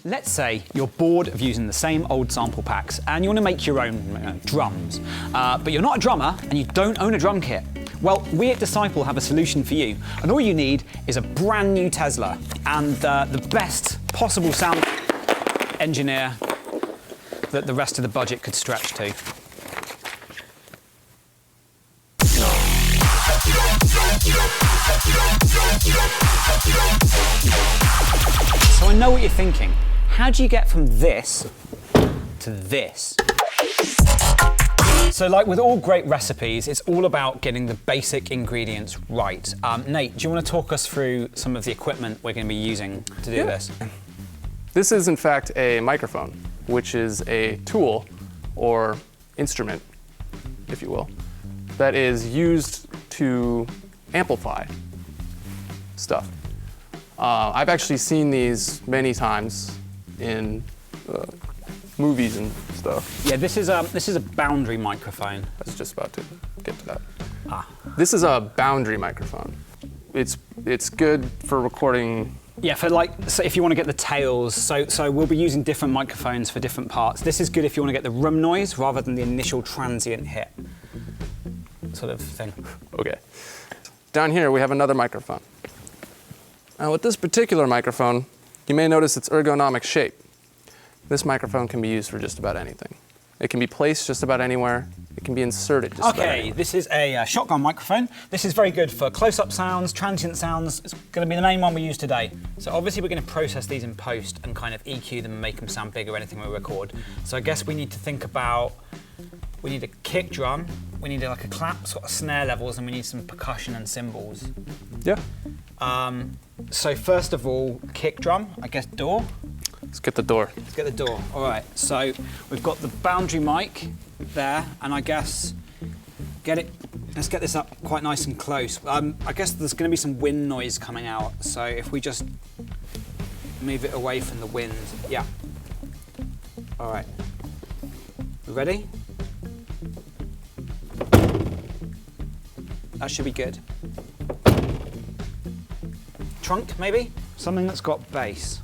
Let's say you're bored of using the same old sample packs and you want to make your own drums, but you're not a drummer and you don't own a drum kit. Well, we at Disciple have a solution for you, and all you need is a brand new Tesla and the best possible sound engineer that the rest of the budget could stretch to. So I know what you're thinking. How do you get from this to this? So like with all great recipes, it's all about getting the basic ingredients right. Nate, do you want to talk us through some of the equipment we're going to be using to do this? This is in fact a microphone, which is a tool or instrument, if you will, that is used to amplify stuff. I've actually seen these many times in movies and stuff. Yeah, this is a boundary microphone. I was just about to get to that. Ah. This is a boundary microphone. It's good for recording. Yeah, so if you want to get the tails, so we'll be using different microphones for different parts. This is good if you want to get the room noise rather than the initial transient hit sort of thing. Okay. Down here we have another microphone. Now with this particular microphone, you may notice its ergonomic shape. This microphone can be used for just about anything. It can be placed just about anywhere. It can be inserted just about anywhere. Okay, this is a shotgun microphone. This is very good for close-up sounds, transient sounds. It's going to be the main one we use today. So obviously we're going to process these in post and kind of EQ them and make them sound bigger anything we record. So I guess we need to think about, we need a kick drum, we need like a clap, sort of snare levels, and we need some percussion and cymbals. Yeah. So first of all, kick drum, I guess door. Let's get the door. Let's get the door. All right, so we've got the boundary mic there, and I guess let's get this up quite nice and close. I guess there's going to be some wind noise coming out, so if we just move it away from the wind. Yeah. All right. Ready? That should be good. Trunk, maybe? Something that's got bass.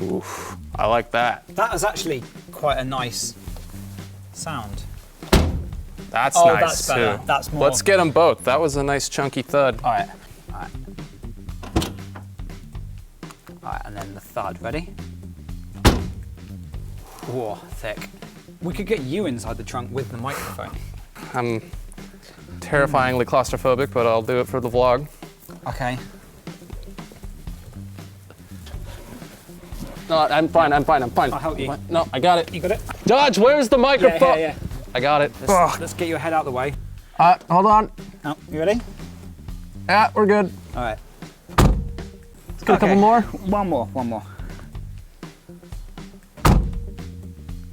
Oof, I like that. That is actually quite a nice sound. That's oh, nice that's better. too. That's more. Let's get them both. That was a nice chunky thud. All right. All right. All right, and then the thud. Ready? Whoa, thick. We could get you inside the trunk with the microphone. I'm terrifyingly claustrophobic, but I'll do it for the vlog. Okay. No, I'm fine. I'll help you. No, I got it. You got it? Dodge, where's the microphone? Yeah. I got it. Let's get your head out the way. Hold on. Oh, you ready? Yeah, we're good. All right. Let's get a couple more. One more.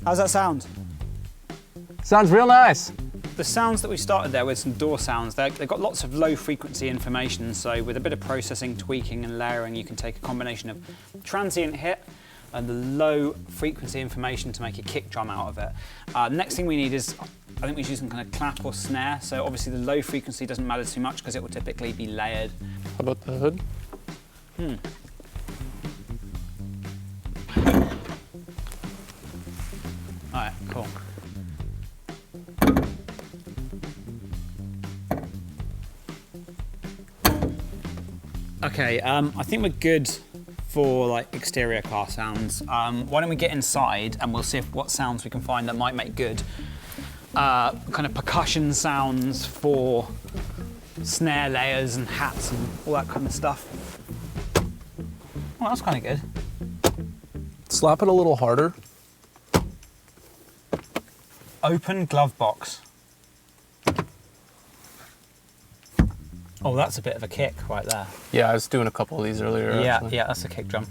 How's that sound? Sounds real nice. The sounds that we started there with, some door sounds, they've got lots of low frequency information, so with a bit of processing, tweaking and layering, you can take a combination of transient hit and the low frequency information to make a kick drum out of it. Next thing we need is, I think we should use some kind of clap or snare, so obviously the low frequency doesn't matter too much because it will typically be layered. How about the hood? All right, cool. Okay, I think we're good for like exterior car sounds. Why don't we get inside and we'll see what sounds we can find that might make good kind of percussion sounds for snare layers and hats and all that kind of stuff. Well, that's kind of good. Slap it a little harder. Open glove box. Oh, that's a bit of a kick right there. Yeah, I was doing a couple of these earlier. Yeah, actually. yeah, that's a kick drum.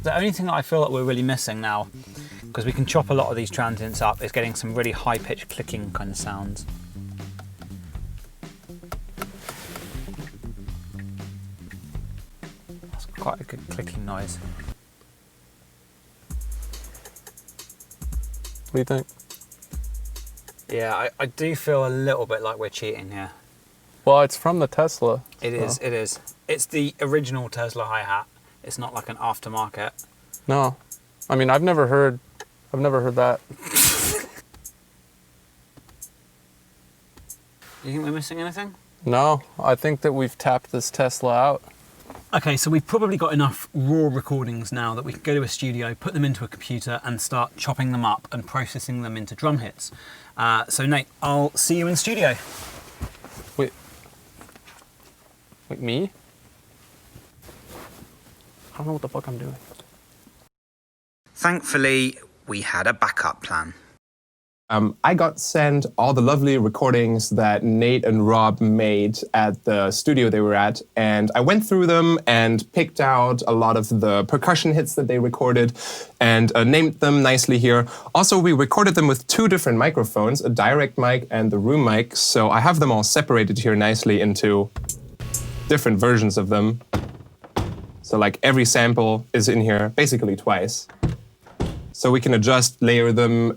The only thing that I feel like we're really missing now, because we can chop a lot of these transients up, is getting some really high-pitched clicking kind of sounds. That's quite a good clicking noise. What do you think? Yeah, I do feel a little bit like we're cheating here. Well, it's from the Tesla. It is. It's the original Tesla hi-hat. It's not like an aftermarket. No, I mean I've never heard that. Do you think we're missing anything? No, I think that we've tapped this Tesla out. Okay, so we've probably got enough raw recordings now that we can go to a studio, put them into a computer and start chopping them up and processing them into drum hits. So Nate, I'll see you in studio. Wait, me? I don't know what the fuck I'm doing. Thankfully, we had a backup plan. I got sent all the lovely recordings that Nate and Rob made at the studio they were at, and I went through them and picked out a lot of the percussion hits that they recorded and named them nicely here. Also, we recorded them with 2 different microphones, a direct mic and the room mic, so I have them all separated here nicely into different versions of them. So like every sample is in here basically twice. So we can adjust, layer them,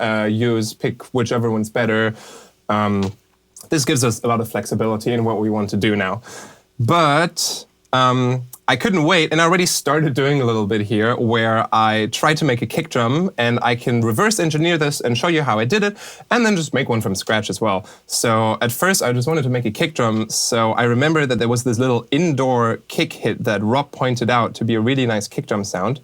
pick whichever one's better. This gives us a lot of flexibility in what we want to do now. But I couldn't wait, and I already started doing a little bit here where I tried to make a kick drum, and I can reverse engineer this and show you how I did it, and then just make one from scratch as well. So at first I just wanted to make a kick drum, so I remember that there was this little indoor kick hit that Rob pointed out to be a really nice kick drum sound.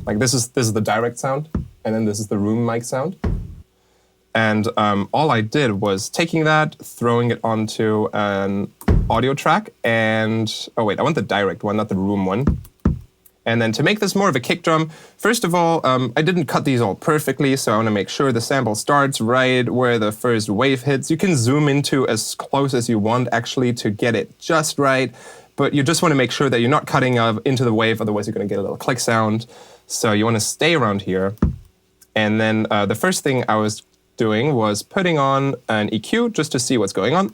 Like this is the direct sound, and then this is the room mic sound. And all I did was taking that, throwing it onto an audio track, and oh wait, I want the direct one, not the room one. And then to make this more of a kick drum, first of all, I didn't cut these all perfectly, so I want to make sure the sample starts right where the first wave hits. You can zoom into as close as you want actually to get it just right, but you just want to make sure that you're not cutting into the wave, otherwise you're going to get a little click sound. So you want to stay around here. And then the first thing I was doing was putting on an EQ just to see what's going on,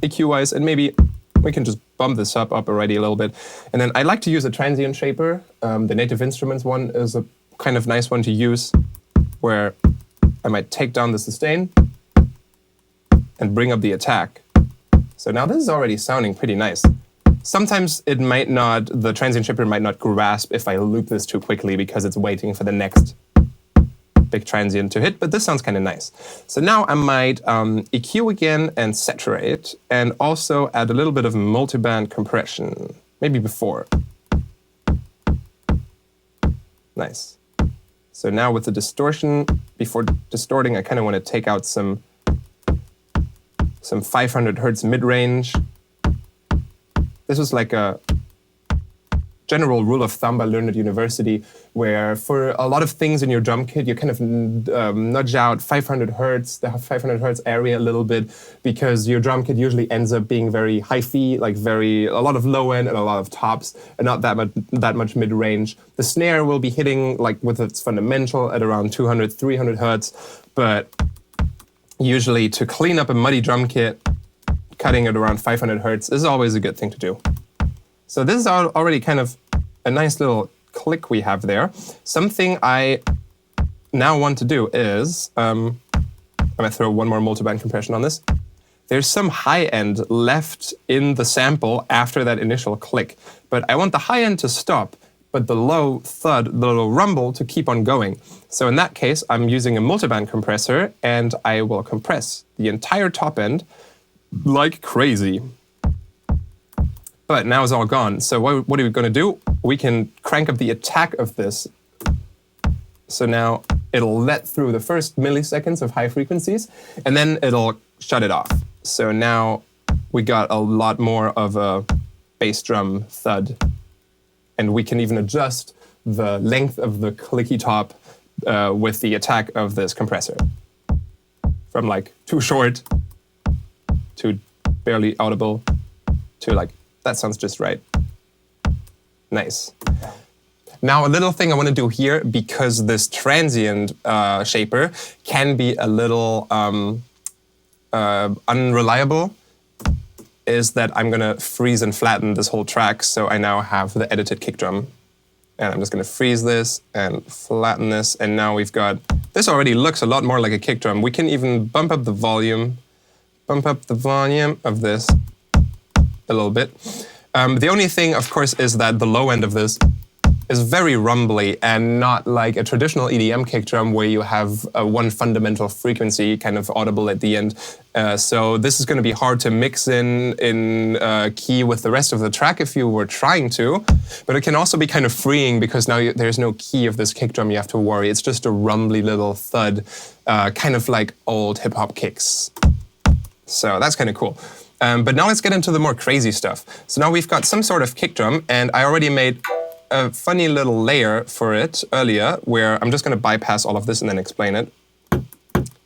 EQ-wise, and maybe we can just bump this up already a little bit. And then I like to use a transient shaper. The Native Instruments one is a kind of nice one to use, where I might take down the sustain and bring up the attack. So now this is already sounding pretty nice. Sometimes the transient shaper might not grasp if I loop this too quickly because it's waiting for the next big transient to hit, but this sounds kind of nice. So now I might EQ again and saturate, and also add a little bit of multiband compression, maybe before. Nice. So now with the distortion, before distorting, I kind of want to take out some 500 hertz mid-range. This was like a general rule of thumb I learned at university, where for a lot of things in your drum kit, you kind of nudge out 500 hertz, the 500 hertz area a little bit, because your drum kit usually ends up being very hi-fi, like a lot of low end and a lot of tops, and not that much mid-range. The snare will be hitting like with its fundamental at around 200, 300 hertz, but usually to clean up a muddy drum kit, cutting it around 500 hertz is always a good thing to do. So this is already kind of a nice little click we have there. Something I now want to do is, I'm gonna throw one more multiband compression on this. There's some high end left in the sample after that initial click, but I want the high end to stop, but the low thud, the little rumble to keep on going. So in that case, I'm using a multiband compressor, and I will compress the entire top end like crazy. But now it's all gone. So what are we going to do? We can crank up the attack of this. So now it'll let through the first milliseconds of high frequencies, and then it'll shut it off. So now we got a lot more of a bass drum thud. And we can even adjust the length of the clicky top with the attack of this compressor. From like too short to barely audible to like, that sounds just right. Nice. Now, a little thing I want to do here, because this transient shaper can be a little unreliable, is that I'm going to freeze and flatten this whole track, so I now have the edited kick drum. And I'm just going to freeze this and flatten this, and now we've got, this already looks a lot more like a kick drum. We can even bump up the volume of this a little bit. The only thing, of course, is that the low end of this is very rumbly and not like a traditional EDM kick drum where you have one fundamental frequency kind of audible at the end. So this is going to be hard to mix in key with the rest of the track if you were trying to, but it can also be kind of freeing because now there's no key of this kick drum you have to worry. It's just a rumbly little thud, kind of like old hip hop kicks. So that's kind of cool. But now let's get into the more crazy stuff. So now we've got some sort of kick drum, and I already made a funny little layer for it earlier where I'm just going to bypass all of this and then explain it.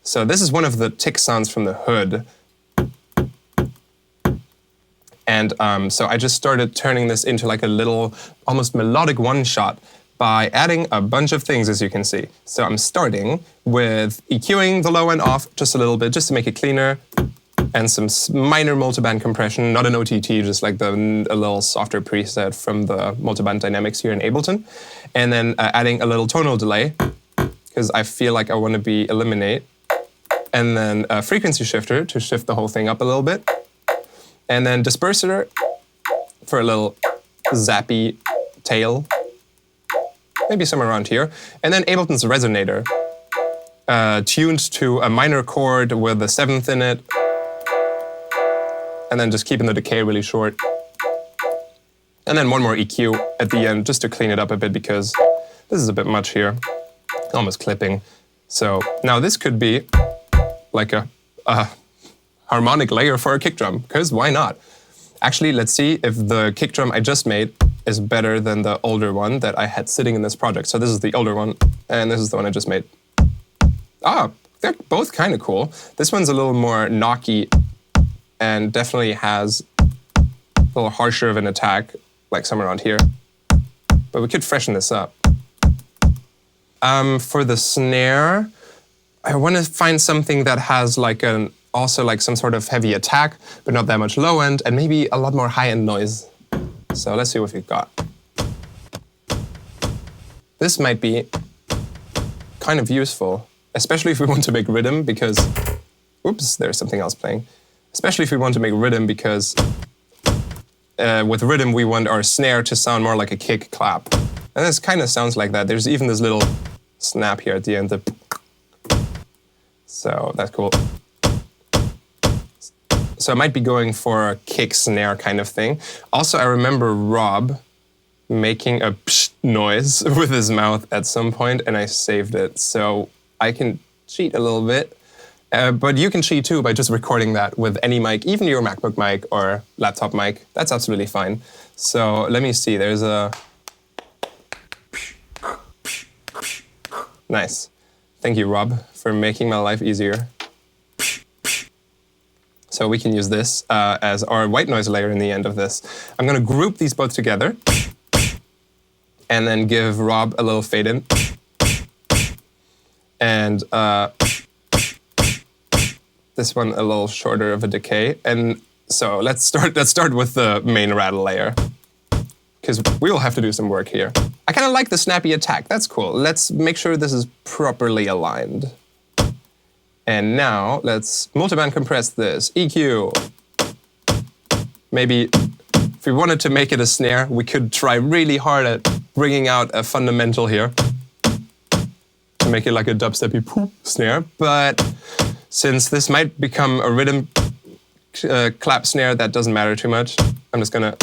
So this is one of the tick sounds from the hood. And so I just started turning this into like a little almost melodic one-shot by adding a bunch of things, as you can see. So I'm starting with EQing the low end off just a little bit, just to make it cleaner, and some minor multiband compression, not an OTT, just like a little softer preset from the multiband dynamics here in Ableton. And then adding a little tonal delay, because I feel like I want to eliminate. And then a frequency shifter to shift the whole thing up a little bit. And then disperser for a little zappy tail, maybe somewhere around here. And then Ableton's resonator, tuned to a minor chord with a 7th in it, and then just keeping the decay really short. And then one more EQ at the end, just to clean it up a bit, because this is a bit much here, almost clipping. So now this could be like a harmonic layer for a kick drum, because why not? Actually, let's see if the kick drum I just made is better than the older one that I had sitting in this project. So this is the older one, and this is the one I just made. Ah, they're both kind of cool. This one's a little more knocky and definitely has a little harsher of an attack, like somewhere around here. But we could freshen this up. For the snare, I want to find something that has like also like some sort of heavy attack, but not that much low end, and maybe a lot more high end noise. So let's see what we've got. This might be kind of useful, especially if we want to make rhythm, because, oops, there's something else playing. Especially if we want to make rhythm, because with rhythm we want our snare to sound more like a kick clap. And this kind of sounds like that. There's even this little snap here at the end. So that's cool. So I might be going for a kick snare kind of thing. Also, I remember Rob making a psh noise with his mouth at some point, and I saved it. So I can cheat a little bit. But you can cheat too by just recording that with any mic, even your MacBook mic or laptop mic. That's absolutely fine. So let me see, there's a... Nice. Thank you, Rob, for making my life easier. So we can use this as our white noise layer in the end of this. I'm going to group these both together and then give Rob a little fade in. And this one a little shorter of a decay. And so let's start with the main rattle layer, because we will have to do some work here. I kind of like the snappy attack. That's cool. Let's make sure this is properly aligned. And now let's multiband compress this. EQ. Maybe if we wanted to make it a snare, we could try really hard at bringing out a fundamental here to make it like a dubsteppy poop snare. But since this might become a rhythm clap snare, that doesn't matter too much. I'm just gonna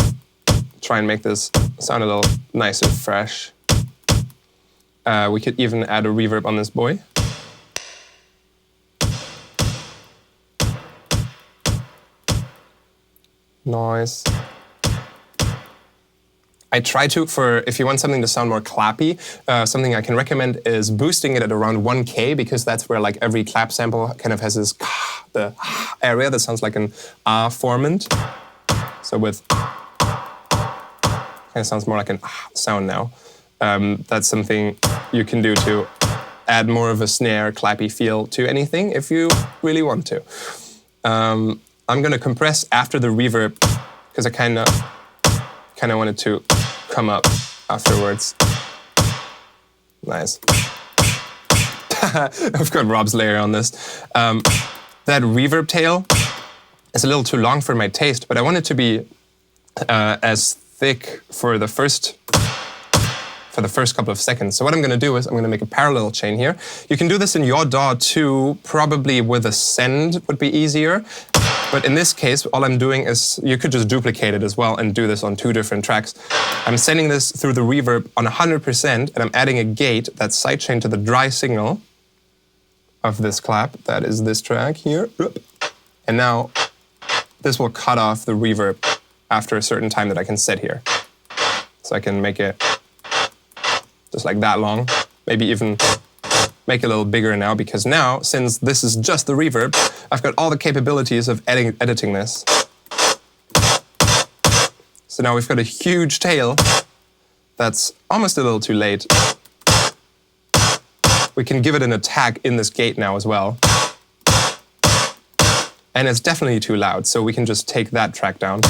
try and make this sound a little nice and fresh. We could even add a reverb on this boy. Noise. I try to, if you want something to sound more clappy, something I can recommend is boosting it at around 1K, because that's where like every clap sample kind of has this the area that sounds like an formant. So with kind of sounds more like an sound now. That's something you can do to add more of a snare clappy feel to anything if you really want to. I'm going to compress after the reverb, because I kind of wanted to come up afterwards. Nice. I've got Rob's layer on this. That reverb tail is a little too long for my taste, but I want it to be as thick for the first couple of seconds. So what I'm going to do is I'm going to make a parallel chain here. You can do this in your DAW too, probably with a send would be easier. But in this case, all I'm doing is, you could just duplicate it as well and do this on 2 different tracks. I'm sending this through the reverb on 100%, and I'm adding a gate that's sidechained to the dry signal of this clap. That is this track here. And now this will cut off the reverb after a certain time that I can set here. So I can make it just like that long, maybe even make it a little bigger now, because now, since this is just the reverb, I've got all the capabilities of editing this. So now we've got a huge tail that's almost a little too late. We can give it an attack in this gate now as well. And it's definitely too loud, so we can just take that track down.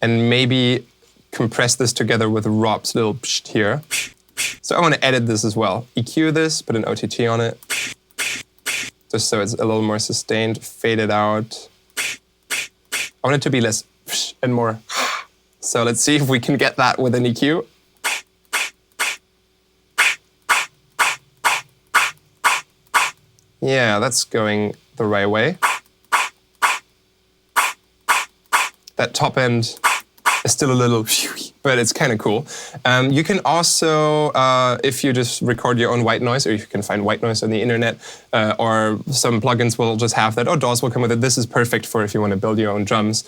And maybe compress this together with Rob's little psht here. So I want to edit this as well. EQ this, put an OTT on it, just so it's a little more sustained, fade it out. I want it to be less psh and more. So let's see if we can get that with an EQ. Yeah, that's going the right way. That top end is still a little, but it's kind of cool. You can also, if you just record your own white noise, or you can find white noise on the internet, or some plugins will just have that, or DAWs will come with it. This is perfect for if you want to build your own drums.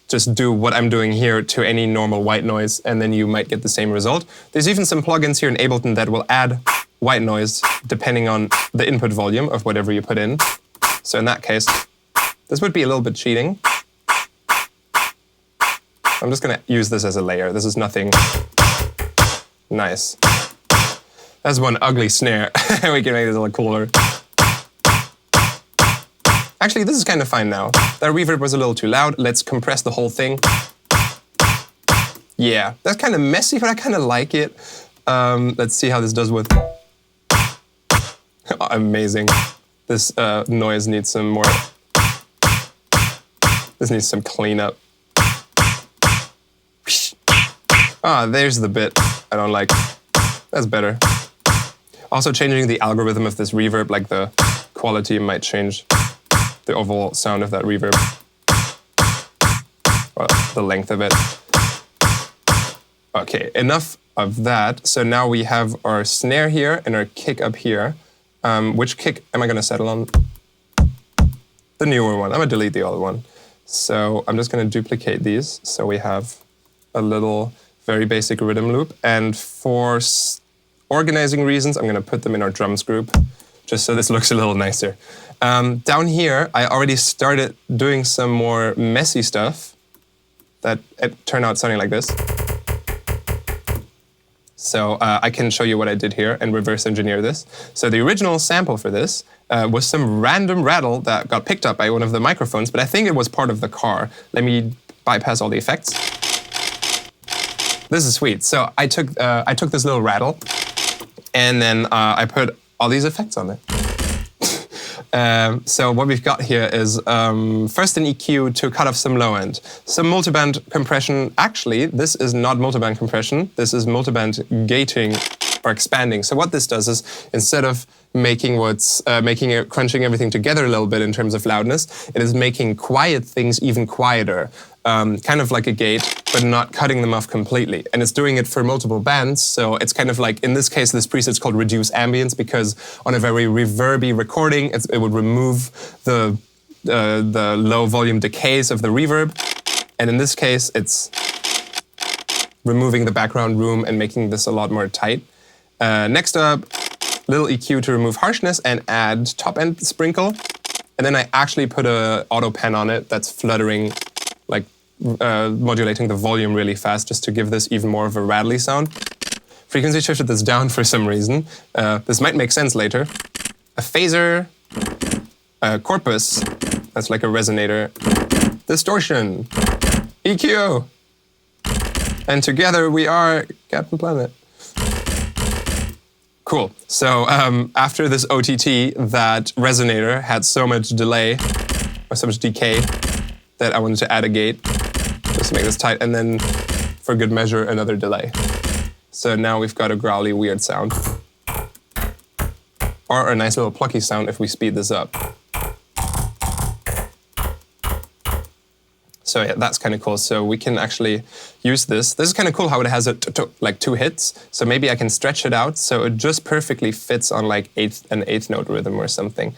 Just do what I'm doing here to any normal white noise, and then you might get the same result. There's even some plugins here in Ableton that will add white noise depending on the input volume of whatever you put in. So in that case, this would be a little bit cheating. I'm just going to use this as a layer. This is nothing nice. That's one ugly snare. We can make this a little cooler. Actually, this is kind of fine now. That reverb was a little too loud. Let's compress the whole thing. Yeah, that's kind of messy, but I kind of like it. Let's see how this does with... Amazing. This noise needs some more... This needs some cleanup. Ah, there's the bit I don't like. That's better. Also changing the algorithm of this reverb, like the quality might change the overall sound of that reverb. Well, the length of it. Okay, enough of that. So now we have our snare here and our kick up here. Which kick am I going to settle on? The newer one. I'm going to delete the other one. So I'm just going to duplicate these. So we have a little very basic rhythm loop. And for organizing reasons, I'm going to put them in our drums group, just so this looks a little nicer. Down here, I already started doing some more messy stuff that turned out sounding like this. So I can show you what I did here and reverse engineer this. So the original sample for this was some random rattle that got picked up by one of the microphones, but I think it was part of the car. Let me bypass all the effects. This is sweet. So I took this little rattle, and then I put all these effects on it. So what we've got here is first an EQ to cut off some low end, some multiband compression. Actually, this is not multiband compression. This is multiband gating or expanding. So what this does is, instead of making crunching everything together a little bit in terms of loudness, it is making quiet things even quieter. Kind of like a gate, but not cutting them off completely. And it's doing it for multiple bands, so it's kind of like, in this case, this preset's called Reduce Ambience, because on a very reverby recording, it would remove the low volume decays of the reverb. And in this case, it's removing the background room and making this a lot more tight. Next up, little EQ to remove harshness and add top end sprinkle. And then I actually put a auto pen on it that's fluttering, like modulating the volume really fast, just to give this even more of a rattly sound. Frequency shifted this down for some reason. This might make sense later. A phaser, a corpus, that's like a resonator, distortion, EQ. And together we are Captain Planet. Cool. So after this OTT, that resonator had so much delay or so much decay that I wanted to add a gate just to make this tight, and then for good measure another delay. So now we've got a growly weird sound. Or a nice little plucky sound if we speed this up. So yeah, that's kind of cool. So we can actually use this. This is kind of cool how it has like 2 hits. So maybe I can stretch it out so it just perfectly fits on like an eighth note rhythm or something.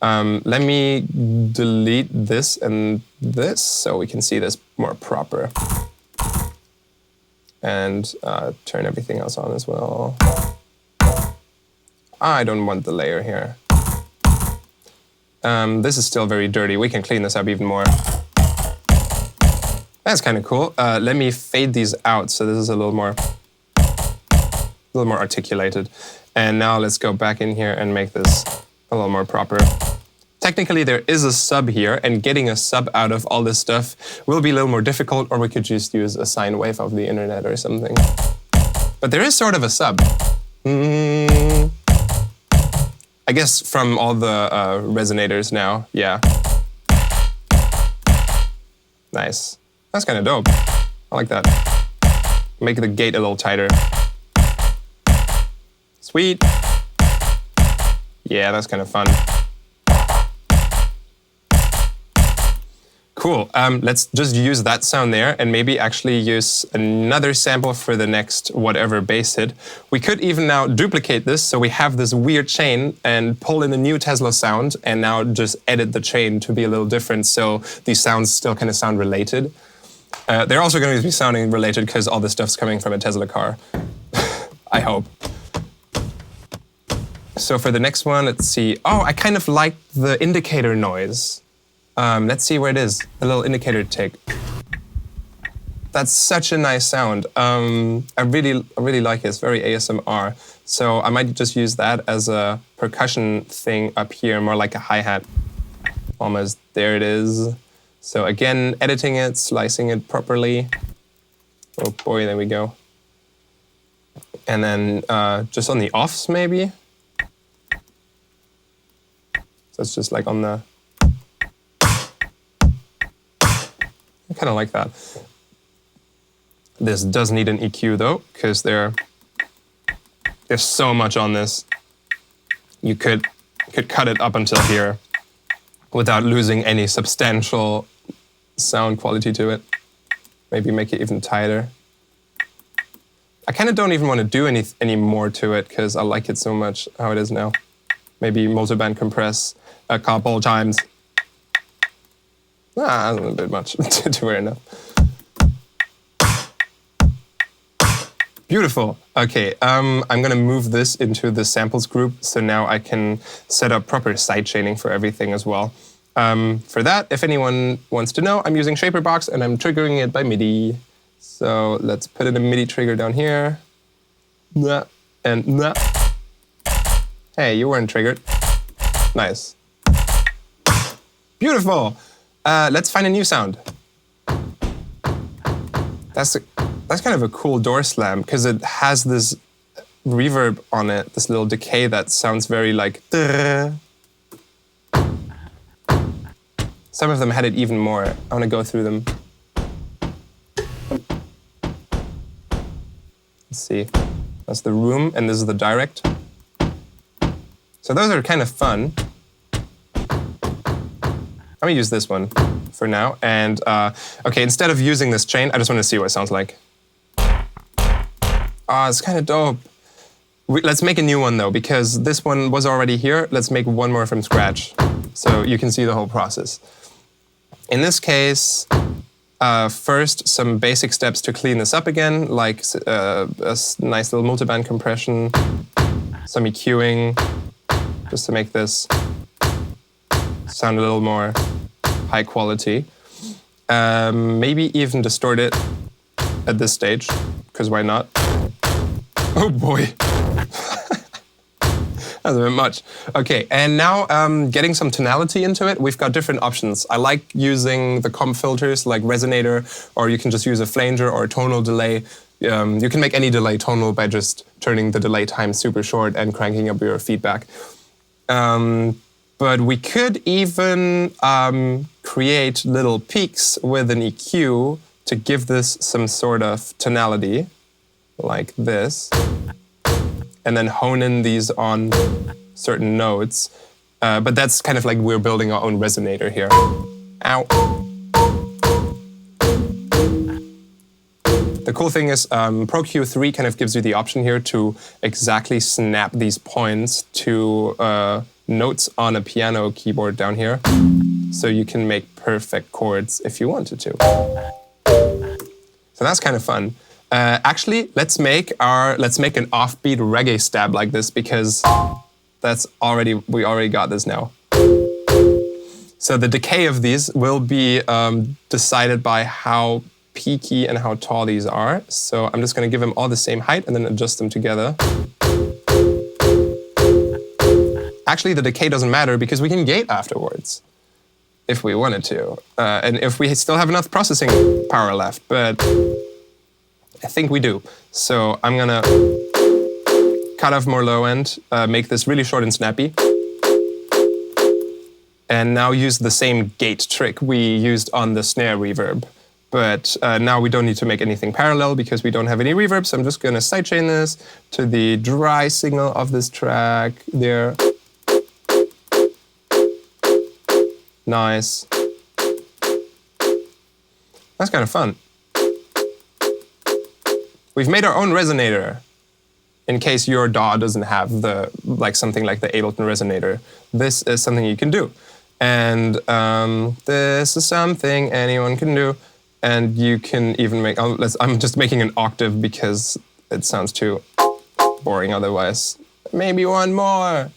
Let me delete this and this so we can see this more proper. And turn everything else on as well. I don't want the layer here. This is still very dirty. We can clean this up even more. That's kind of cool. Let me fade these out so this is a little more articulated. And now let's go back in here and make this a little more proper. Technically, there is a sub here, and getting a sub out of all this stuff will be a little more difficult, or we could just use a sine wave of the internet or something. But there is sort of a sub. I guess from all the resonators now, yeah. Nice. That's kind of dope. I like that. Make the gate a little tighter. Sweet. Yeah, that's kind of fun. Cool. Let's just use that sound there and maybe actually use another sample for the next whatever bass hit. We could even now duplicate this so we have this weird chain and pull in a new Tesla sound and now just edit the chain to be a little different so these sounds still kind of sound related. They're also going to be sounding related because all this stuff's coming from a Tesla car. I hope. So for the next one, let's see. Oh, I kind of like the indicator noise. Let's see where it is. A little indicator tick. That's such a nice sound. I really like it. It's very ASMR. So I might just use that as a percussion thing up here, more like a hi-hat. Almost there it is. So again, editing it, slicing it properly. Oh boy, there we go. And then just on the offs maybe. So it's just like on the... I kind of like that. This does need an EQ though, because there's so much on this. You could cut it up until here without losing any substantial sound quality to it. Maybe make it even tighter. I kind of don't even want to do any more to it because I like it so much how it is now. Maybe multiband compress a couple times. That's a little bit much to wear enough. Beautiful. Okay, I'm gonna move this into the samples group, so now I can set up proper sidechaining for everything as well. For that, if anyone wants to know, I'm using Shaperbox and I'm triggering it by MIDI. So let's put in a MIDI trigger down here. And hey, you weren't triggered. Nice. Beautiful. Let's find a new sound. That's kind of a cool door slam because it has this reverb on it, this little decay that sounds very like. Some of them had it even more. I want to go through them. Let's see. That's the room, and this is the direct. So those are kind of fun. Let me use this one for now. And okay, instead of using this chain, I just want to see what it sounds like. It's kind of dope. Let's make a new one though, because this one was already here. Let's make one more from scratch so you can see the whole process. In this case, first, some basic steps to clean this up again, like a nice little multiband compression, some EQing, just to make this sound a little more high quality. Maybe even distort it at this stage, because why not? Oh boy. That's a bit much. Okay, and now getting some tonality into it, we've got different options. I like using the comp filters like resonator, or you can just use a flanger or a tonal delay. You can make any delay tonal by just turning the delay time super short and cranking up your feedback. But we could even create little peaks with an EQ to give this some sort of tonality, like this, and then hone in these on certain notes. But that's kind of like we're building our own resonator here. Ow. The cool thing is Pro Q3 kind of gives you the option here to exactly snap these points to notes on a piano keyboard down here. So you can make perfect chords if you wanted to. So that's kind of fun. Actually, let's make an offbeat reggae stab like this, because we already got this now. So the decay of these will be decided by how peaky and how tall these are. So I'm just going to give them all the same height and then adjust them together. Actually, the decay doesn't matter because we can gate afterwards if we wanted to. And if we still have enough processing power left, but I think we do. So I'm going to cut off more low end, make this really short and snappy. And now use the same gate trick we used on the snare reverb. But now we don't need to make anything parallel because we don't have any reverb. So I'm just going to sidechain this to the dry signal of this track there. Nice. That's kind of fun. We've made our own resonator in case your DAW doesn't have something like the Ableton resonator. This is something you can do. And this is something anyone can do. And you can even make, I'm just making an octave because it sounds too boring otherwise. Maybe one more.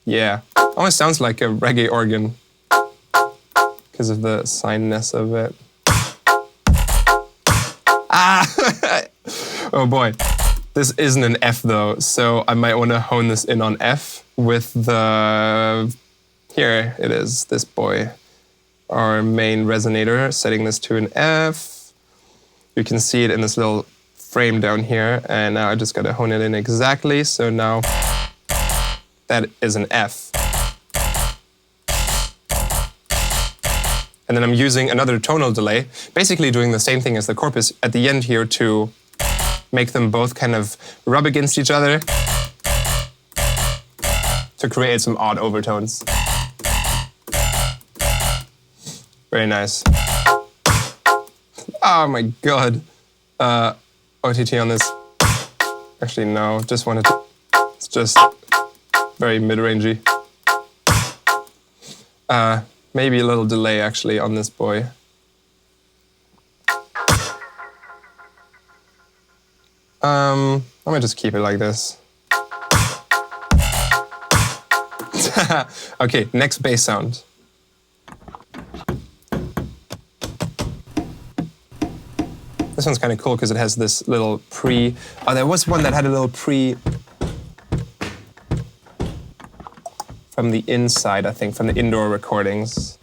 Yeah, almost sounds like a reggae organ because of the sineness of it. Ah! Oh boy, this isn't an F though, so I might want to hone this in on F with the, here it is, this boy, our main resonator, setting this to an F. You can see it in this little frame down here, and now I just got to hone it in exactly, so now that is an F. And then I'm using another tonal delay, basically doing the same thing as the corpus at the end here to make them both kind of rub against each other to create some odd overtones. Very nice. Oh my god. OTT on this. Actually, no, just wanted to, it's just very mid-rangey. Maybe a little delay actually on this boy. I might just keep it like this. Okay, next bass sound. This one's kind of cool because it has this little pre... Oh, there was one that had a little pre... from the inside, I think, from the indoor recordings.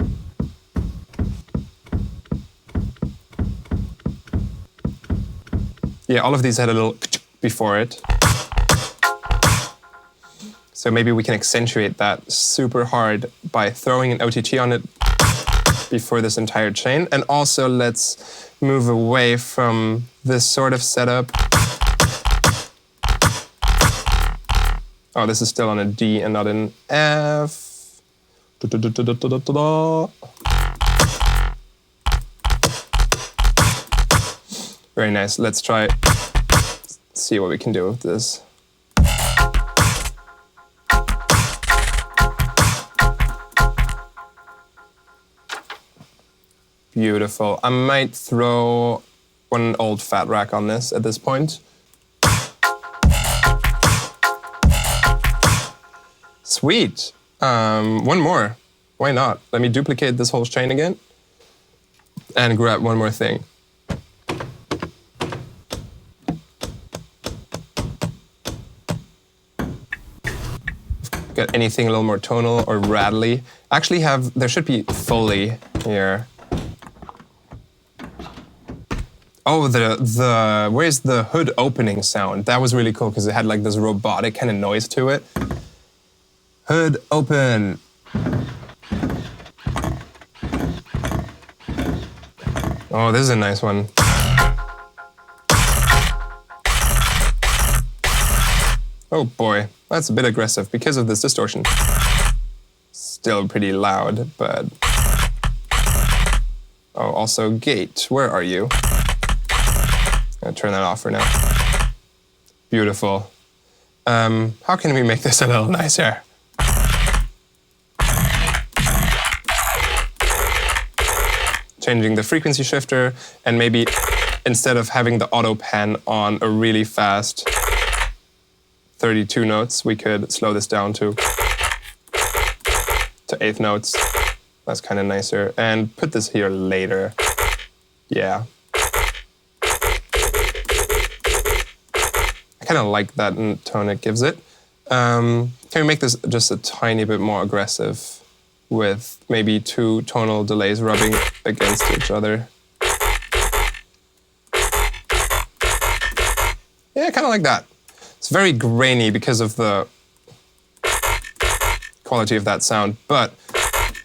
Yeah, all of these had a little before it. So maybe we can accentuate that super hard by throwing an OTT on it before this entire chain. And also let's move away from this sort of setup. Oh, this is still on a D and not an F. Very nice. Let's try, see what we can do with this. Beautiful. I might throw one old fat rack on this at this point. Sweet. One more. Why not? Let me duplicate this whole chain again and grab one more thing. Got anything a little more tonal or rattly? Actually there should be Foley here. Oh, where's the hood opening sound? That was really cool because it had like this robotic kind of noise to it. Hood open. Oh, this is a nice one. Oh boy, that's a bit aggressive because of this distortion. Still pretty loud, but... Oh, also gate, where are you? I'll turn that off for now. Beautiful. How can we make this a little nicer? Changing the frequency shifter, and maybe instead of having the auto pan on a really fast 32 notes, we could slow this down to 8th notes. That's kind of nicer. And put this here later. Yeah. I kind of like that tone it gives it. Can we make this just a tiny bit more aggressive with maybe 2 tonal delays rubbing against each other? Yeah, kind of like that. It's very grainy because of the quality of that sound, but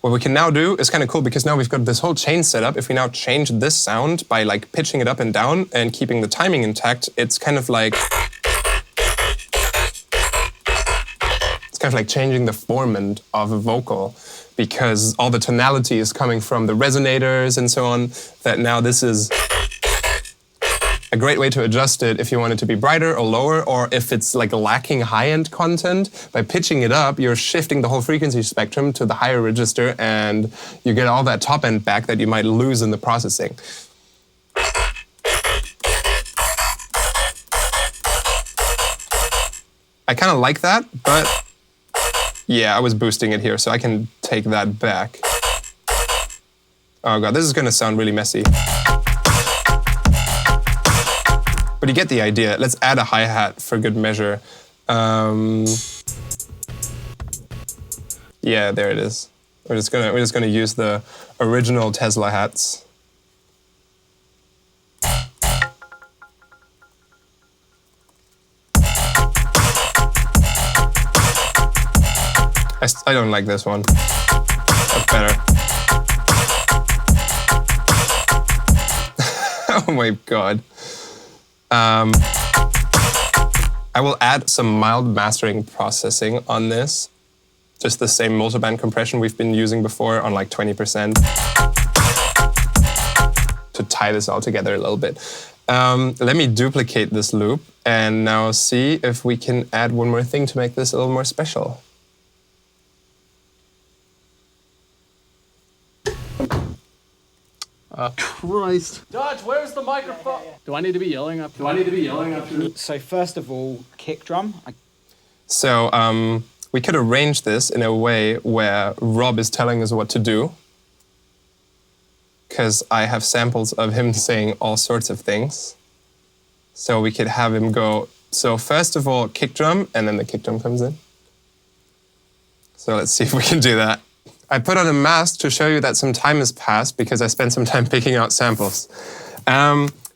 what we can now do is kind of cool because now we've got this whole chain set up. If we now change this sound by like pitching it up and down and keeping the timing intact, it's kind of like changing the formant of a vocal because all the tonality is coming from the resonators and so on, that now this is a great way to adjust it if you want it to be brighter or lower, or if it's like lacking high-end content. By pitching it up, you're shifting the whole frequency spectrum to the higher register and you get all that top end back that you might lose in the processing. I kind of like that, but yeah, I was boosting it here, so I can take that back. Oh god, this is gonna sound really messy. But you get the idea. Let's add a hi-hat for good measure. Yeah, there it is. We're just gonna use the original Tesla hats. I don't like this one. That's better. Oh my god. I will add some mild mastering processing on this. Just the same multiband compression we've been using before on like 20%. To tie this all together a little bit. Let me duplicate this loop and now see if we can add one more thing to make this a little more special. Christ. Dodge, where's the microphone? Do I need to be yelling up? So first of all, kick drum. So we could arrange this in a way where Rob is telling us what to do, because I have samples of him saying all sorts of things. So we could have him go, so first of all, kick drum, and then the kick drum comes in. So let's see if we can do that. I put on a mask to show you that some time has passed because I spent some time picking out samples.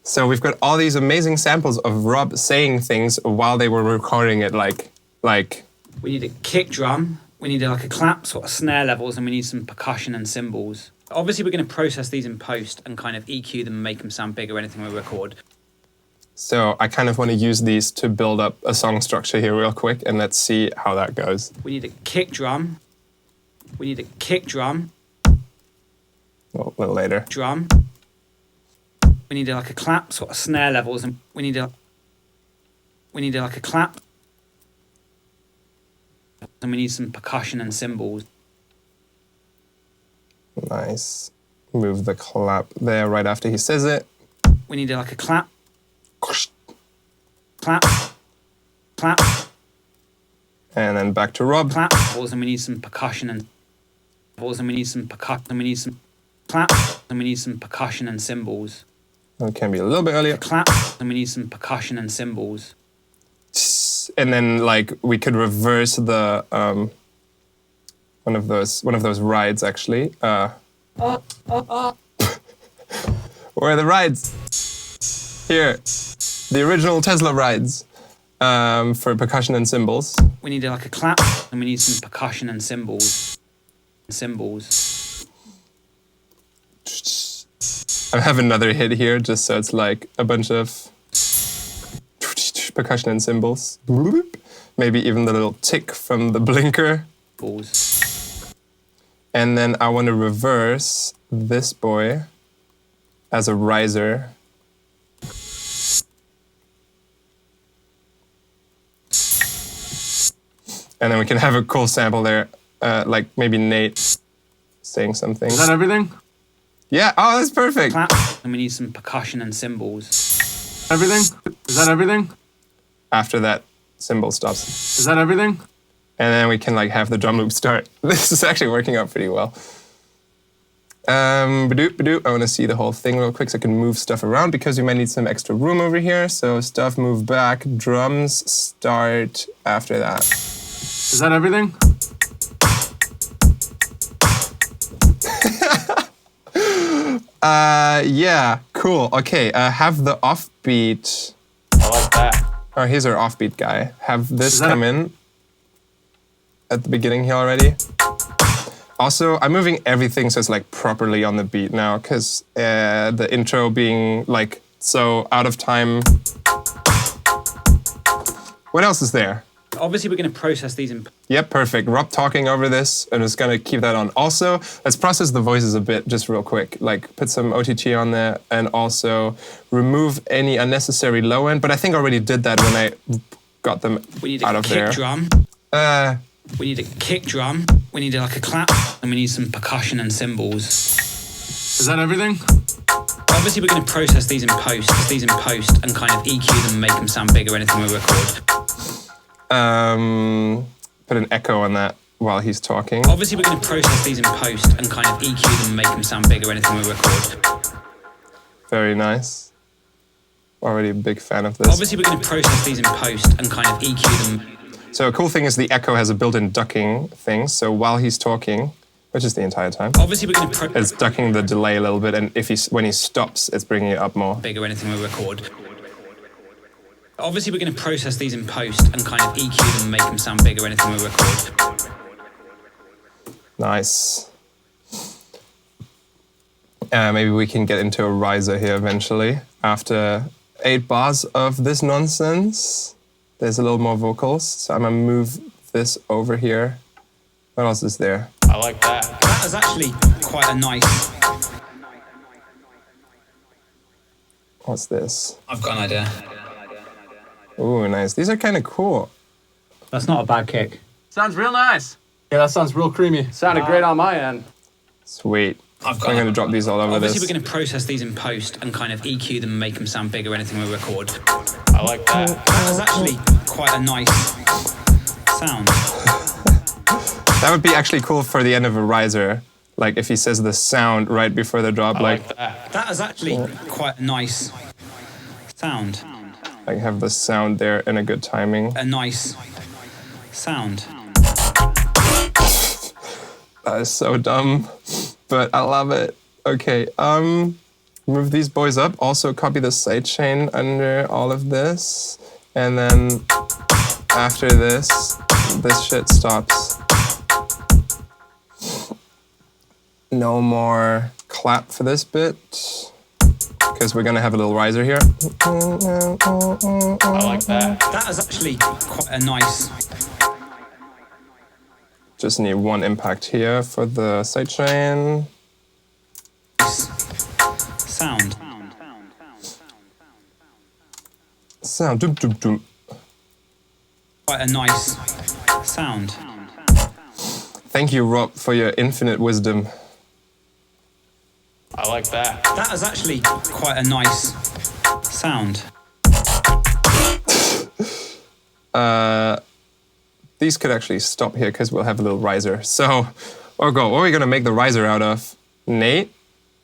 So we've got all these amazing samples of Rob saying things while they were recording it, like. We need a kick drum, we need like a clap, sort of snare levels, and we need some percussion and cymbals. Obviously we're going to process these in post and kind of EQ them and make them sound bigger anything we record. So I kind of want to use these to build up a song structure here real quick, and let's see how that goes. We need a kick drum. We need a kick drum. Well, a little later. Drum. We need like a clap, sort of snare levels, and we need like a clap. And we need some percussion and cymbals. Nice. Move the clap there right after he says it. We need like a clap. Clap. Clap. And then back to Rob. Clap. And we need some percussion and we need some percussion, and we need some clap, and we need some percussion and cymbals. It can be a little bit earlier. Clap, and we need some percussion and cymbals. And then like we could reverse the one of those rides actually. Where are the rides? Here, the original Tesla rides. for percussion and cymbals. We need like a clap, and we need some percussion and cymbals. Cymbals. I have another hit here, just so it's like a bunch of percussion and cymbals. Maybe even the little tick from the blinker. Balls. And then I want to reverse this boy as a riser. And then we can have a cool sample there, like maybe Nate saying something. Is that everything? Yeah, oh, that's perfect. Clap, and we need some percussion and cymbals. Everything? Is that everything? After that cymbal stops. Is that everything? And then we can like have the drum loop start. This is actually working out pretty well. Badoop, badoop. I want to see the whole thing real quick so I can move stuff around because we might need some extra room over here. So stuff move back, drums start after that. Is that everything? Yeah, cool. Okay, have the offbeat. I like that. Oh, here's our offbeat guy. Have this come in at the beginning here already. Also, I'm moving everything so it's like properly on the beat now, because the intro being like so out of time. What else is there? Obviously, we're going to process these in. Yep, perfect. Rob talking over this, and it's gonna keep that on. Also, let's process the voices a bit, just real quick. Like, put some OTT on there, and also remove any unnecessary low end. But I think I already did that when I got them We need out a of kick there. drum. We need a kick drum. We need like a clap, and we need some percussion and cymbals. Is that everything? Obviously, we're going to process these in post, and kind of EQ them and make them sound bigger anything we record. Put an echo on that while he's talking. Obviously, we're going to process these in post and kind of EQ them and make them sound bigger anything we record. Very nice. Already a big fan of this. Obviously, we're going to process these in post and kind of EQ them. So a cool thing is the echo has a built-in ducking thing. So while he's talking, which is the entire time, Obviously, we're going to it's ducking the delay a little bit, and when he stops, it's bringing it up more. bigger anything we record. Obviously, we're going to process these in post and kind of EQ them and make them sound bigger anything we record. Nice. Maybe we can get into a riser here eventually. After 8 bars of this nonsense, there's a little more vocals. So I'm gonna move this over here. What else is there? I like that. That is actually quite a nice. What's this? I've got an idea. Ooh, nice. These are kind of cool. That's not a bad kick. Sounds real nice. Yeah, that sounds real creamy. Sounded great on my end. Sweet. I've got I'm gonna drop these all over Obviously, this. we're going to process these in post and kind of EQ them and make them sound bigger anything we record. I like that. That is actually quite a nice sound. That would be actually cool for the end of a riser. Like if he says the sound right before the drop, I like that. That is actually quite a nice sound. like have the sound there in a good timing. A nice sound. That is so dumb, but I love it. Okay, move these boys up. Also copy the sidechain under all of this. And then after this shit stops. No more clap for this bit, because we're gonna have a little riser here. I like that. That is actually quite a nice. Just need one impact here for the sidechain. Sound. Sound. Doom, doom, doom. Quite a nice sound. Thank you, Rob, for your infinite wisdom. I like that. That is actually quite a nice sound. These could actually stop here because we'll have a little riser. So, what are we gonna make the riser out of? Nate,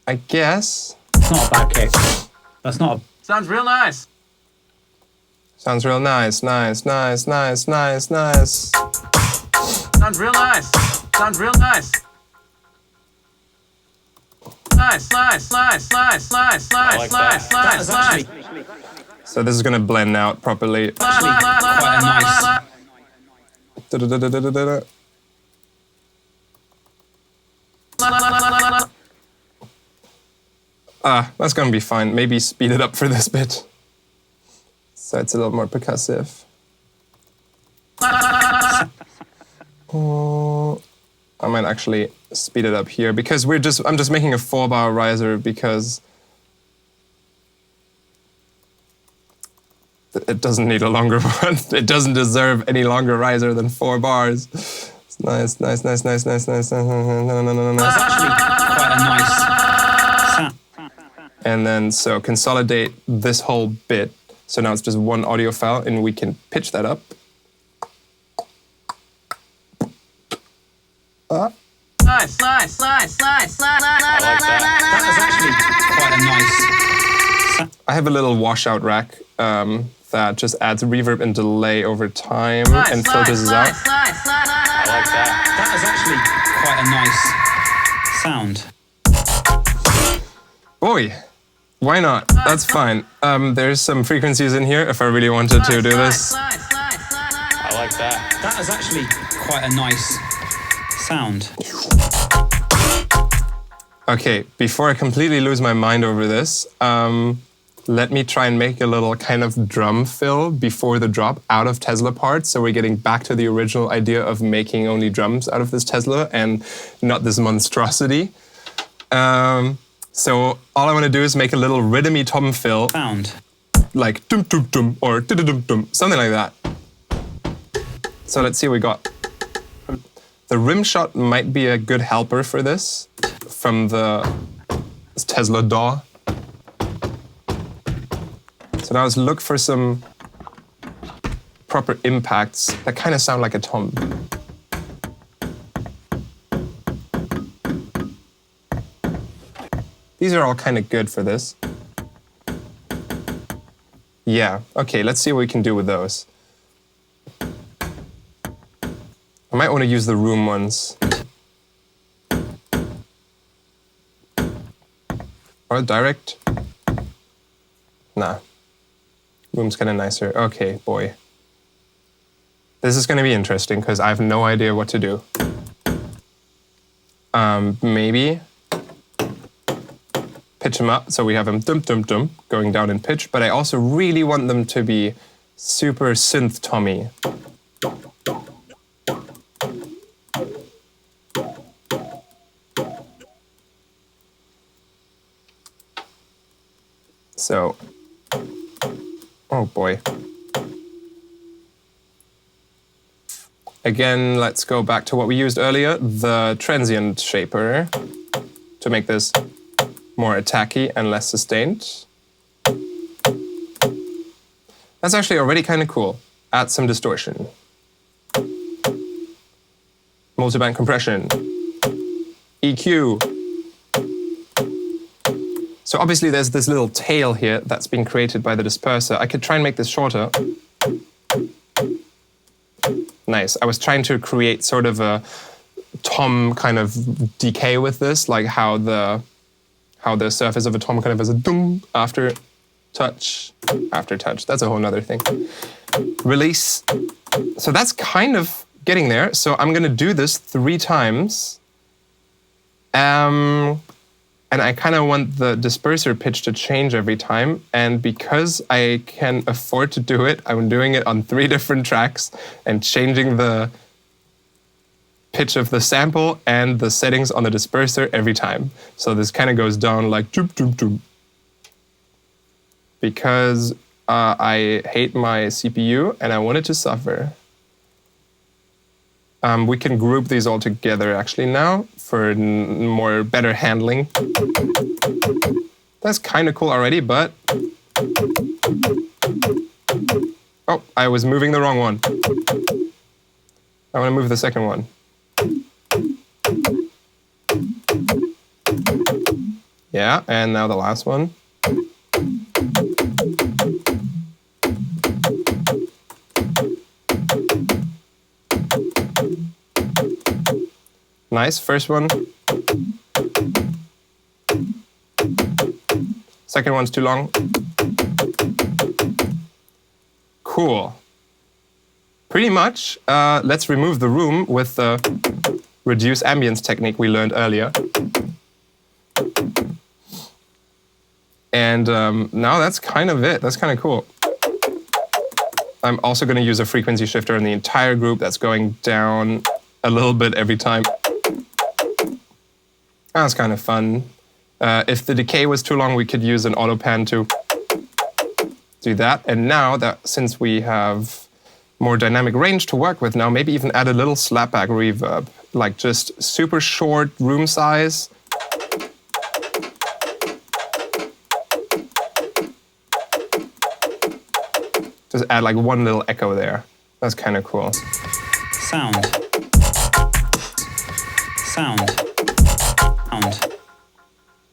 I guess. That's not a bad kick. That's not a. Sounds real nice. Sounds real nice, nice, nice, nice, nice, nice. Sounds real nice. Sounds real nice. Nice, nice, nice, nice, nice, nice, That nice, is actually. So this is gonna blend out properly. nice, nice, nice. Da-da-da-da-da-da-da. That's gonna be fine. Maybe speed it up for this bit, so it's a little more percussive. Oh, I might actually speed it up here because I'm just making a 4-bar riser because it doesn't need a longer one. It doesn't deserve any longer riser than 4 bars. It's nice. That's actually quite a nice sound. And then so consolidate this whole bit. So now it's just one audio file and we can pitch that up. Nice. I like that. That is actually quite a nice sound. I have a little washout rack that just adds reverb and delay over time and filters it out. I like that. That is actually quite a nice sound. Boy, why not? That's fine. There's some frequencies in here if I really wanted to do this. I like that. That is actually quite a nice sound. Okay, before I completely lose my mind over this, let me try and make a little kind of drum fill before the drop out of Tesla parts. So we're getting back to the original idea of making only drums out of this Tesla and not this monstrosity. So all I want to do is make a little rhythmy tom fill. Sound. Like dum dum dum or dum dum dum, something like that. So let's see what we got. The rim shot might be a good helper for this from the Tesla DAW. So now let's look for some proper impacts that kind of sound like a tom. These are all kind of good for this. Yeah, okay, let's see what we can do with those. I might want to use the room ones. Or direct. Nah. Room's kind of nicer. Okay, boy. This is going to be interesting because I have no idea what to do. Maybe pitch them up so we have them dum dum dum going down in pitch, but I also really want them to be super synth tommy. So, oh boy. Again, let's go back to what we used earlier, the transient shaper, to make this more attacky and less sustained. That's actually already kind of cool. Add some distortion. Multiband compression. EQ. So obviously there's this little tail here that's been created by the disperser. I could try and make this shorter. Nice. I was trying to create sort of a tom kind of decay with this, like how the surface of a tom kind of has a dum after touch. That's a whole nother thing. Release. So that's kind of getting there. So I'm going to do this 3 times. And I kind of want the disperser pitch to change every time. And because I can afford to do it, I'm doing it on 3 different tracks and changing the pitch of the sample and the settings on the disperser every time. So this kind of goes down like doop, doop, doop. Because I hate my CPU and I want it to suffer. We can group these all together actually now for more better handling. That's kind of cool already, but... Oh, I was moving the wrong one. I want to move the second one. Yeah, and now the last one. Nice, first one. Second one's too long. Cool. pretty much. Let's remove the room with the reduce ambience technique we learned earlier. And now that's kind of it. That's kind of cool. I'm also going to use a frequency shifter in the entire group that's going down a little bit every time. That's kind of fun. If the decay was too long, we could use an auto pan to do that. And now that since we have more dynamic range to work with now, maybe even add a little slapback reverb, like just super short room size. Just add like one little echo there. That's kind of cool. Sound. Sound. Sound.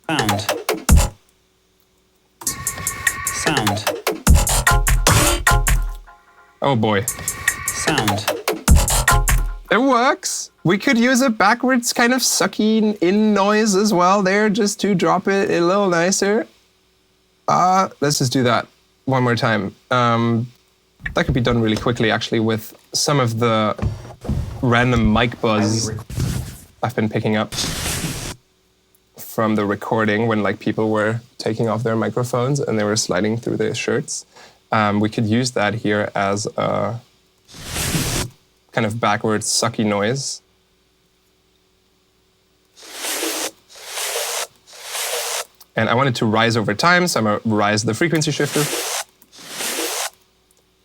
Sound. Sound. Oh boy. Sound. It works. We could use a backwards kind of sucking in noise as well there, just to drop it a little nicer. Let's just do that one more time. That could be done really quickly, actually, with some of the random mic buzz I've been picking up from the recording when like people were taking off their microphones and they were sliding through their shirts. We could use that here as a kind of backwards sucky noise. And I want it to rise over time, so I'm going to rise the frequency shifter.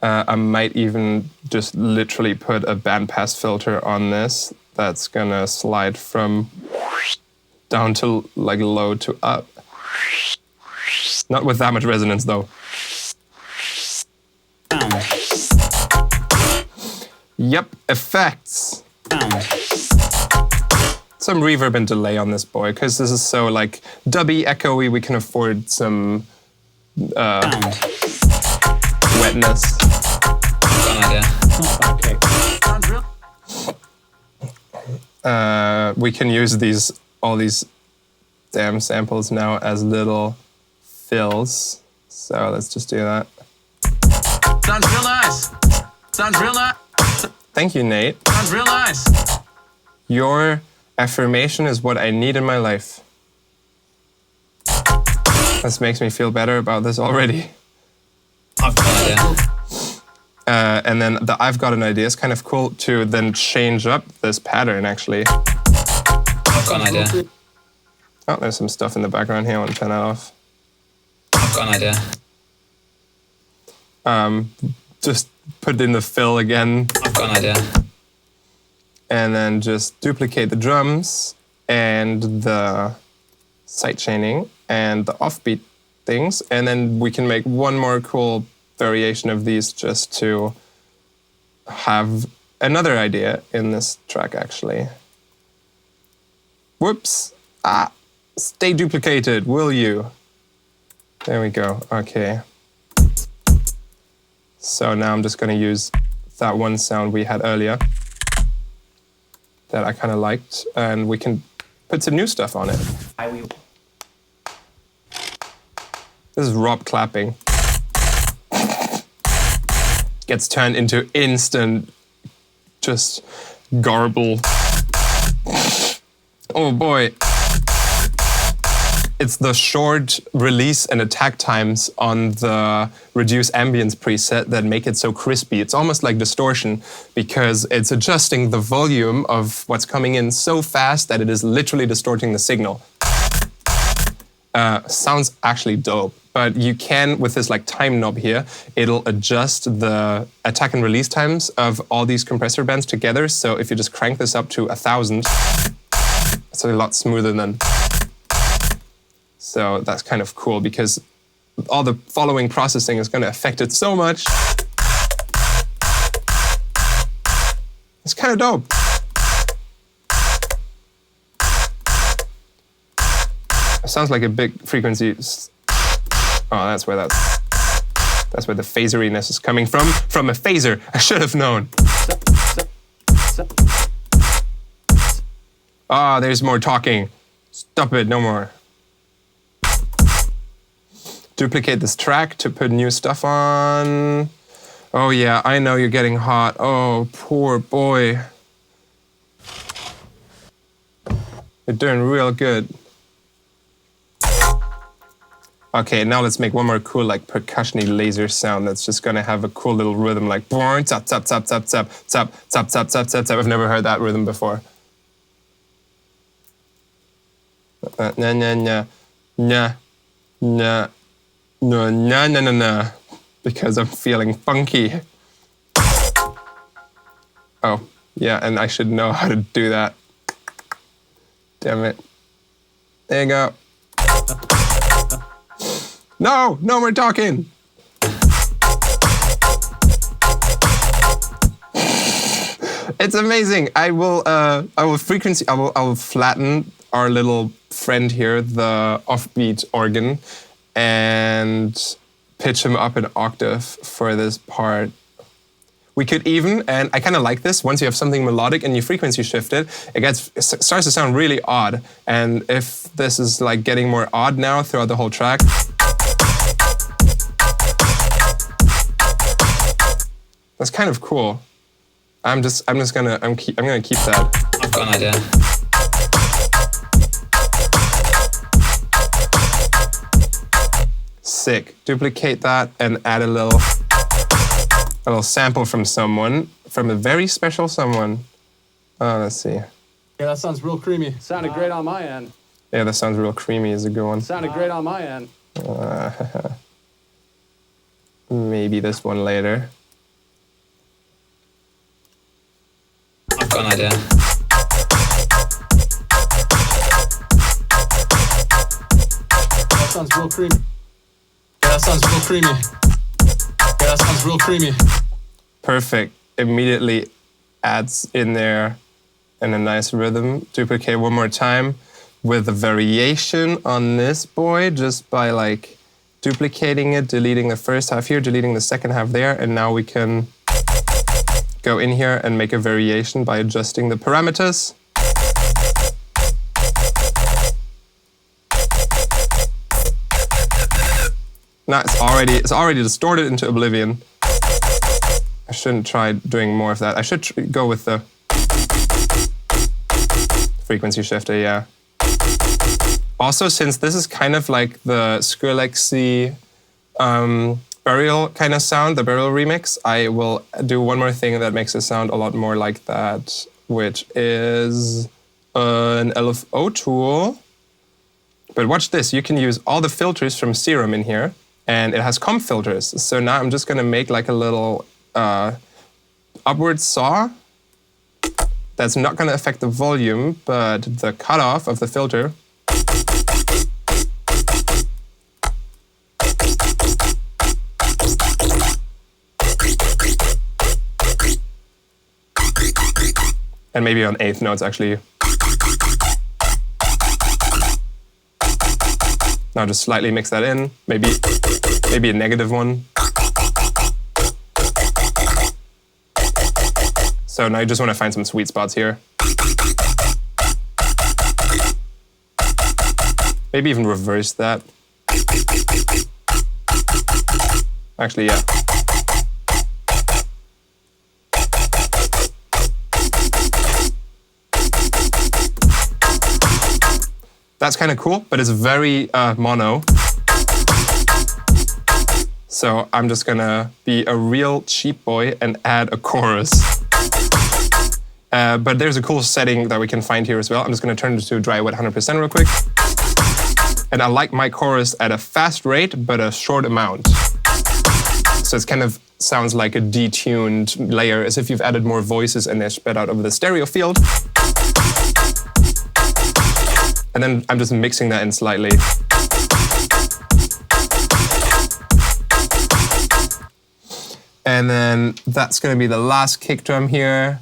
I might even just literally put a bandpass filter on this that's going to slide from down to like low to up. Not with that much resonance though. Sound. Yep, effects. Sound. Some reverb and delay on this boy, because this is so like dubby, echoey, we can afford some Sound. wetness. Okay. Sounds real. We can use all these damn samples now as little fills. So let's just do that. Sounds real nice. Sounds real nice. Thank you, Nate. Sounds real nice. Your affirmation is what I need in my life. This makes me feel better about this already. I've got an idea. And then the I've got an idea is kind of cool to then change up this pattern, actually. I've got an idea. Oh, there's some stuff in the background here. I want to turn that off. I've got an idea. Just put in the fill again. I've got an idea. And then just duplicate the drums and the sidechaining and the offbeat things. And then we can make one more cool variation of these just to have another idea in this track, actually. Whoops. Stay duplicated, will you? There we go. Okay. So now I'm just going to use that one sound we had earlier that I kind of liked, and we can put some new stuff on it. This is Rob clapping. Gets turned into instant, just garble. Oh boy. It's the short release and attack times on the reduce ambience preset that make it so crispy. It's almost like distortion because it's adjusting the volume of what's coming in so fast that it is literally distorting the signal. Sounds actually dope, but you can, with this like time knob here, it'll adjust the attack and release times of all these compressor bands together. So if you just crank this up to 1,000, it's a lot smoother than. So that's kind of cool because all the following processing is going to affect it so much. It's kind of dope. It sounds like a big frequency. Oh, that's where the phaseriness is coming from. From a phaser. I should have known. Ah, there's more talking. Stop it, no more. Duplicate this track to put new stuff on. Oh yeah, I know you're getting hot. Oh, poor boy. You're doing real good. Okay, now let's make one more cool, like, percussion-y laser sound that's just gonna have a cool little rhythm, like boing, tap, tap, tap, tap, tap, tap, tap, tap, tap, tap, tap. I've never heard that rhythm before. Na na na na na na na na na na, because I'm feeling funky. Oh, yeah, and I should know how to do that. Damn it. There you go. No, no more talking. It's amazing. I will flatten our little friend here, the offbeat organ, and pitch him up an octave for this part. We could even, and I kind of like this, once you have something melodic and you frequency shift it, it starts to sound really odd. And if this is like getting more odd now throughout the whole track, that's kind of cool. I'm gonna keep that. I've got an idea. Sick. Duplicate that and add a little sample from someone, from a very special someone. Let's see. Yeah, that sounds real creamy. Sounded great on my end. Yeah, that sounds real creamy, is a good one. Sounded great on my end. Maybe this one later. I've got an idea. That sounds real creamy. Yeah, that sounds real creamy. Yeah, that sounds real creamy. Perfect. Immediately adds in there in a nice rhythm. Duplicate one more time with a variation on this boy, just by like duplicating it, deleting the first half here, deleting the second half there, and now we can go in here and make a variation by adjusting the parameters. Now it's already distorted into oblivion. I shouldn't try doing more of that. I should go with the frequency shifter, yeah. Also, since this is kind of like the Skrillexy burial kind of sound, the burial remix, I will do one more thing that makes it sound a lot more like that, which is an LFO tool. But watch this, you can use all the filters from Serum in here, and it has comp filters. So now I'm just gonna make like a little upward saw that's not gonna affect the volume, but the cutoff of the filter and maybe on eighth notes actually. Now just slightly mix that in, maybe a negative one. So now you just want to find some sweet spots here. Maybe even reverse that. Actually, yeah. That's kind of cool, but it's very mono. So I'm just gonna be a real cheap boy and add a chorus. But there's a cool setting that we can find here as well. I'm just gonna turn it to dry wet 100% real quick. And I like my chorus at a fast rate, but a short amount. So it kind of sounds like a detuned layer, as if you've added more voices and they're spread out over the stereo field. And then I'm just mixing that in slightly. And then that's gonna be the last kick drum here.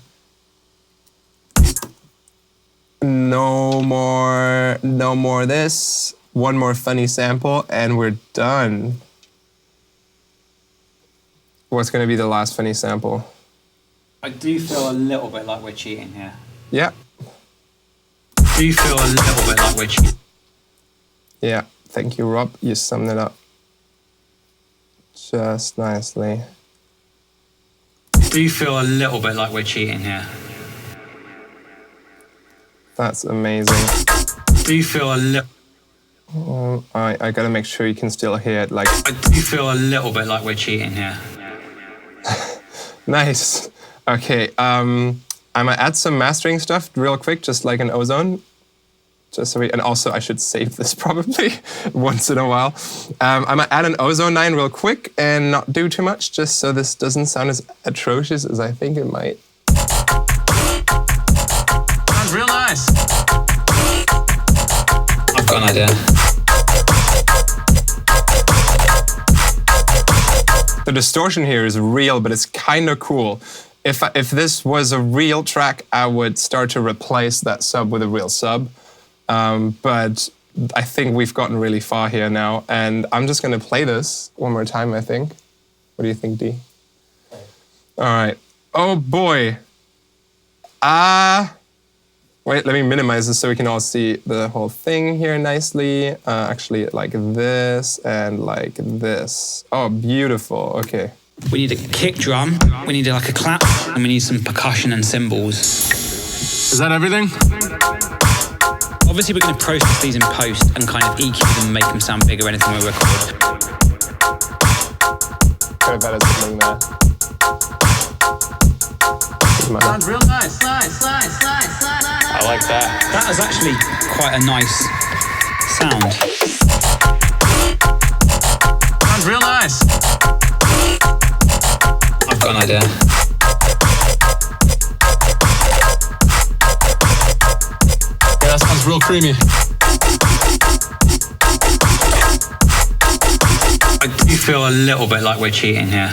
No more this. One more funny sample and we're done. What's gonna be the last funny sample? I do feel a little bit like we're cheating here. Yeah. Do you feel a little bit like we're cheating? Yeah, thank you, Rob. You summed it up just nicely. do feel a little bit like we're cheating here. That's amazing. Do you feel a little... I gotta make sure you can still hear it. Like, I do feel a little bit like we're cheating here. nice. Okay, I might add some mastering stuff real quick, just like an ozone. Just so we, and also I should save this probably once in a while. I might add an ozone 9 real quick and not do too much, just so this doesn't sound as atrocious as I think it might. Sounds real nice. I've got an idea. The distortion here is real, but it's kind of cool. If this was a real track, I would start to replace that sub with a real sub. But I think we've gotten really far here now, and I'm just going to play this one more time, I think. What do you think, D? All right. Oh, boy. Wait, let me minimize this so we can all see the whole thing here nicely. Actually, like this and like this. Oh, beautiful. Okay. We need a kick drum, we need like a clap, and we need some percussion and cymbals. Is that everything? Obviously, we're going to process these in post and kind of EQ them and make them sound bigger anything we record. Could have added something there. Sounds real nice. Nice. I like that. That is actually quite a nice sound. Sounds real nice. I've got an idea. Yeah, that sounds real creamy. I do feel a little bit like we're cheating here.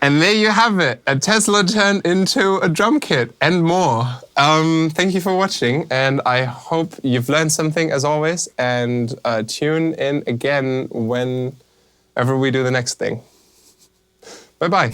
And there you have it, a Tesla turned into a drum kit and more. Thank you for watching, and I hope you've learned something as always, and tune in again whenever we do the next thing. Bye-bye.